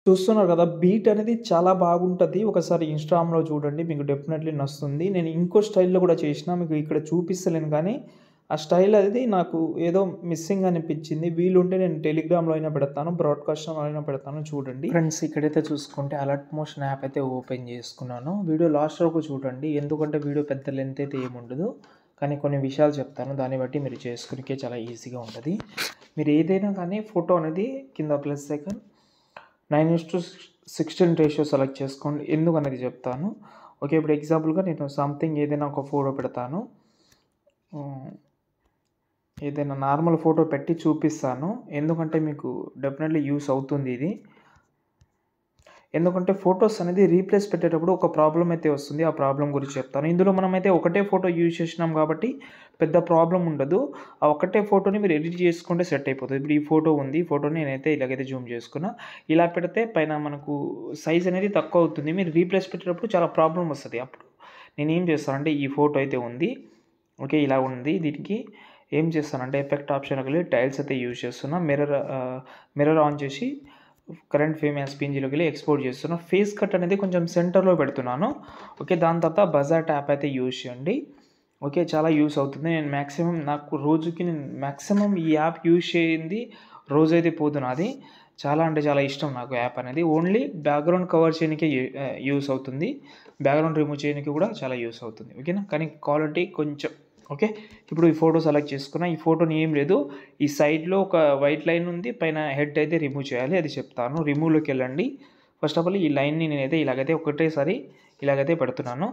చూస్తున్నారు కదా! బీట్ అనేది చాలా బాగుంటది. ఒకసారి ఇన్‌స్టాగ్రామ్‌లో చూడండి. మీకు డెఫినైట్‌లీ నచ్చుతుంది. నేను ఇంకో స్టైల్‌లో కూడా చేసినా మీకు ఇక్కడ చూపిస్తలేను కానీ, ఆ స్టైల్ అనేది నాకు ఏదో మిస్సింగ్ అనిపించింది. వీలుంటే నేను టెలిగ్రామ్‌లో అయినా పెడతాను. బ్రాడ్‌కాస్ట్‌లో అయినా పెడతాను చూడండి. ఫ్రెండ్స్ ఇక్కడైతే చూసుకుంటే అలర్ట్ మోషన్ యాప్ అయితే ఓపెన్ చేసుకున్నాను. వీడియో లాస్ట్ వరకు చూడండి. ఎందుకంటే వీడియో పెద్ద లెంత్ అయితే ఏముండదు. కానీ కొన్ని విషయాలు చెప్తాను. దాన్ని బట్టి మీరు చేసుకునికే చాలా ఈజీగా ఉంటది. మీరు ఏదైనా కానీ ఫోటో అనేది కింద ప్లస్ ఐకాన్ 9:16 రేషియో సెలెక్ట్ చేసుకోండి. ఎందుకనేది చెప్తాను. ఓకే. ఇప్పుడు ఎగ్జాంపుల్‌గా నేను సంథింగ్ ఏదైనా ఒక ఫోటో పెడతాను. ఏదైనా నార్మల్ ఫోటో పెట్టి చూపిస్తాను. ఎందుకంటే మీకు డెఫినెట్‌లీ యూజ్ అవుతుంది ఇది. ఎందుకంటే ఫోటోస్ అనేది రీప్లేస్ పెట్టేటప్పుడు ఒక ప్రాబ్లమ్ అయితే వస్తుంది. ఆ ప్రాబ్లమ్ గురించి చెప్తాను. ఇందులో మనమైతే ఒకటే ఫోటో యూజ్ చేసినాం కాబట్టి పెద్ద ప్రాబ్లమ్ ఉండదు. ఆ ఒకటే ఫోటోని మీరు ఎడిట్ చేసుకుంటే సెట్ అయిపోతది. ఇప్పుడు ఈ ఫోటో ఉంది. ఈ ఫోటోని నేనైతే ఇలాగైతే జూమ్ చేసుకున్నా. ఇలా పెడితే పైన మనకు సైజ్ అనేది తక్కువ అవుతుంది. మీరు రీప్లేస్ పెట్టేటప్పుడు చాలా ప్రాబ్లమ్ వస్తది. అప్పుడు నేనేం చేస్తానంటే ఈ ఫోటో అయితే ఉంది. ఓకే. ఇలా ఉంది. దీనికి ఏం చేస్తానంటే ఎఫెక్ట్ ఆప్షన్‌లోకి వెళ్ళి టైల్స్ అయితే యూజ్ చేస్తున్నా. మిర్రర్ ఆన్ చేసి కరెంట్ ఫ్రేమ్ ఎస్పీఎన్జీలోకి వెళ్ళి ఎక్స్పోర్ట్ చేస్తున్నా. ఫేస్ కట్ అనేది కొంచెం సెంటర్‌లో పెడుతున్నాను. ఓకే. దాని తర్వాత బజార్ ట్యాప్ అయితే యూజ్ చేయండి. ఓకే. చాలా యూజ్ అవుతుంది. నేను మాక్సిమం నాకు రోజుకి నేను మాక్సిమం ఈ యాప్ యూజ్ చేయంది రోజైతే పోదు నాది. చాలా అంటే చాలా ఇష్టం నాకు యాప్ అనేది. ఓన్లీ బ్యాక్‌గ్రౌండ్ కవర్ చేయనీకే యూజ్ అవుతుంది. బ్యాక్‌గ్రౌండ్ రిమూవ్ చేయనీకి కూడా చాలా యూజ్ అవుతుంది. ఓకేనా. కానీ క్వాలిటీ కొంచెం ఓకే. ఇప్పుడు ఈ ఫోటో సెలెక్ట్ చేసుకున్నా. ఈ ఫోటోని ఏం లేదు. ఈ సైడ్‌లో ఒక వైట్ లైన్ ఉంది. పైన హెడ్ అయితే రిమూవ్ చేయాలి. అది చెప్తాను. రిమూవ్‌లోకి వెళ్ళండి. ఫస్ట్ ఆఫ్ ఆల్ ఈ లైన్‌ని నేనైతే ఇలాగైతే ఒకటేసారి ఇలాగైతే పెడుతున్నాను.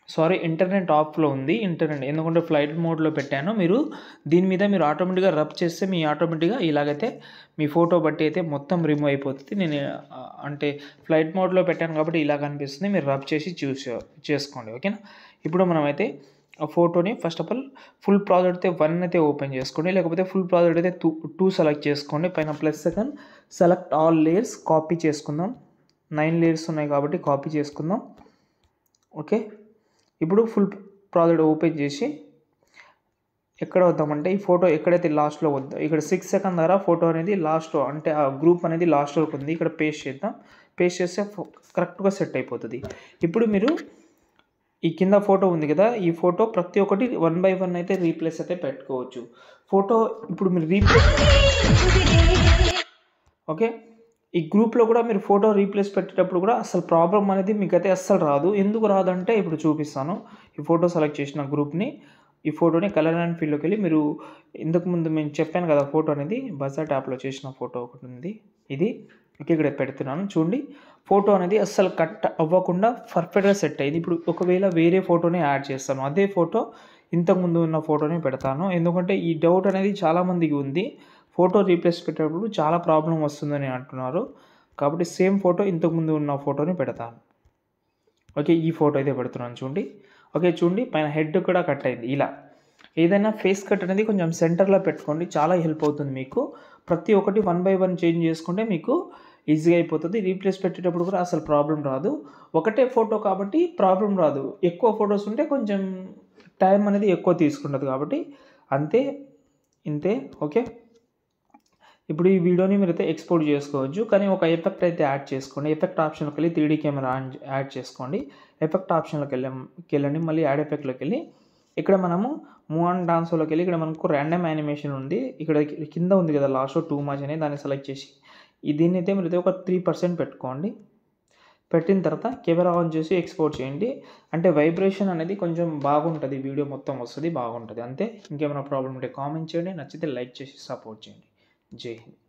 సారీ ఇంటర్నెట్ ఆఫ్‌లో ఉంది. ఎందుకంటే ఫ్లైట్ మోడ్‌లో పెట్టాను. దీని మీద మీరు ఆటోమేటిక్‌గా రబ్ చేస్తే ఆటోమేటిక్‌గా ఇలాగైతే మీ ఫోటో బట్టి అయితే మొత్తం రిమూవ్ అయిపోతుంది. నేను అంటే ఫ్లైట్ మోడ్‌లో పెట్టాను కాబట్టి ఇలా కనిపిస్తుంది. మీరు రబ్ చేసి చేసుకోండి. ఓకేనా. ఇప్పుడు మనమైతే ఆ ఫోటోని first of all full project అయితే 1 అయితే ఓపెన్ చేసుకోండి. లేకపోతే ఫుల్ ప్రాజెక్ట్ అయితే 2 సెలెక్ట్ చేసుకోండి. పైన plus icon select all layers copy చేసుకుందాం. 9 లేయర్స్ ఉన్నాయి కాబట్టి కాపీ చేసుకుందాం. ఓకే. ఇప్పుడు ఫుల్ ప్రాజెక్ట్ ఓపెన్ చేసి ఎక్కడ వద్దామంటే ఈ ఫోటో ఎక్కడైతే లాస్ట్‌లో వద్దో ఇక్కడ 6 సెకండ్ ద్వారా ఫోటో అనేది లాస్ట్‌లో అంటే ఆ గ్రూప్ అనేది లాస్ట్ వరకు ఉంది. ఇక్కడ పేస్ట్ చేద్దాం. పేస్ట్ చేస్తే కరెక్ట్‌గా సెట్ అయిపోతది. ఇప్పుడు మీరు ఈ కింద ఫోటో ఉంది కదా! ఈ ఫోటో ప్రతి ఒక్కటి 1 బై 1 అయితే రీప్లేస్ అయితే పెట్టుకోవచ్చు. ఫోటో ఇప్పుడు మీరు ఓకే. ఈ గ్రూప్‌లో కూడా మీరు ఫోటో రీప్లేస్ పెట్టేటప్పుడు కూడా అసలు ప్రాబ్లమ్ అనేది మీకైతే అస్సలు రాదు. ఎందుకు రాదంటే ఇప్పుడు చూపిస్తాను. ఈ ఫోటో సెలెక్ట్ చేసిన గ్రూప్‌ని ఈ ఫోటోని కలర్ అండ్ ఫీల్డ్‌లోకి వెళ్ళి మీరు ఇంతకుముందు నేను చెప్పాను కదా! ఫోటో అనేది బజార్ యాప్‌లో చేసిన ఫోటో ఒకటి ఉంది. ఇది ఓకే. ఇక్కడ పెడుతున్నాను చూడండి. ఫోటో అనేది అస్సలు కట్ అవ్వకుండా పర్ఫెక్ట్‌గా సెట్ అయింది. ఇప్పుడు ఒకవేళ వేరే ఫోటోని యాడ్ చేస్తాను. అదే ఫోటో ఇంతకుముందు ఉన్న ఫోటోని పెడతాను. ఎందుకంటే ఈ డౌట్ అనేది చాలామందికి ఉంది. ఫోటో రీప్లేస్ పెట్టేటప్పుడు చాలా ప్రాబ్లమ్ వస్తుందని అంటున్నారు. కాబట్టి సేమ్ ఫోటో ఇంతకుముందు ఉన్న ఫోటోని పెడతాను. ఓకే. ఈ ఫోటో అయితే పెడుతున్నాను చూడండి. ఓకే. చూడండి పైన హెడ్ కూడా కట్ అయింది ఇలా. ఏదైనా ఫేస్ కట్ అనేది కొంచెం సెంటర్‌లో పెట్టుకోండి. చాలా హెల్ప్ అవుతుంది మీకు. ప్రతి ఒక్కటి 1 బై 1 చేంజ్ చేసుకుంటే మీకు ఈజీగా అయిపోతది. రీప్లేస్ పెట్టేటప్పుడు కూడా అసలు ప్రాబ్లమ్ రాదు. ఒకటే ఫోటో కాబట్టి ప్రాబ్లమ్ రాదు. ఎక్కువ ఫోటోస్ ఉంటే కొంచెం టైం అనేది ఎక్కువ తీసుకుంటది కాబట్టి అంతే. ఇంతే. ఓకే. ఇప్పుడు ఈ వీడియోని మీరైతే ఎక్స్‌పోర్ట్ చేసుకోవచ్చు. కానీ ఒక ఎఫెక్ట్ అయితే యాడ్ చేసుకోండి. ఎఫెక్ట్ ఆప్షన్‌లోకి వెళ్ళి 3డీ కెమెరా యాడ్ చేసుకోండి. ఎఫెక్ట్ ఆప్షన్‌లోకి వెళ్ళండి. మళ్ళీ యాడ్ ఎఫెక్ట్‌లోకి వెళ్ళి ఇక్కడ మనము మూవ్ ఆన్ డాన్సోలోకి వెళ్ళి ఇక్కడ మనకు రాండమ్ యానిమేషన్ ఉంది. ఇక్కడ కింద ఉంది కదా! లాస్ట్‌లో టూ మచ్ అని దాన్ని సెలెక్ట్ చేసి దీన్నైతే మీరైతే ఒక 3% పెట్టుకోండి. పెట్టిన తర్వాత కెమెరా ఆన్ చేసి ఎక్స్‌పోర్ట్ చేయండి. అంటే వైబ్రేషన్ అనేది కొంచెం బాగుంటది. వీడియో మొత్తం వస్తది బాగుంటది. అంతే. ఇంకేమైనా ప్రాబ్లమ్ ఉంటే కామెంట్ చేయండి. నచ్చితే లైక్ చేసి సపోర్ట్ చేయండి. జై హింద్.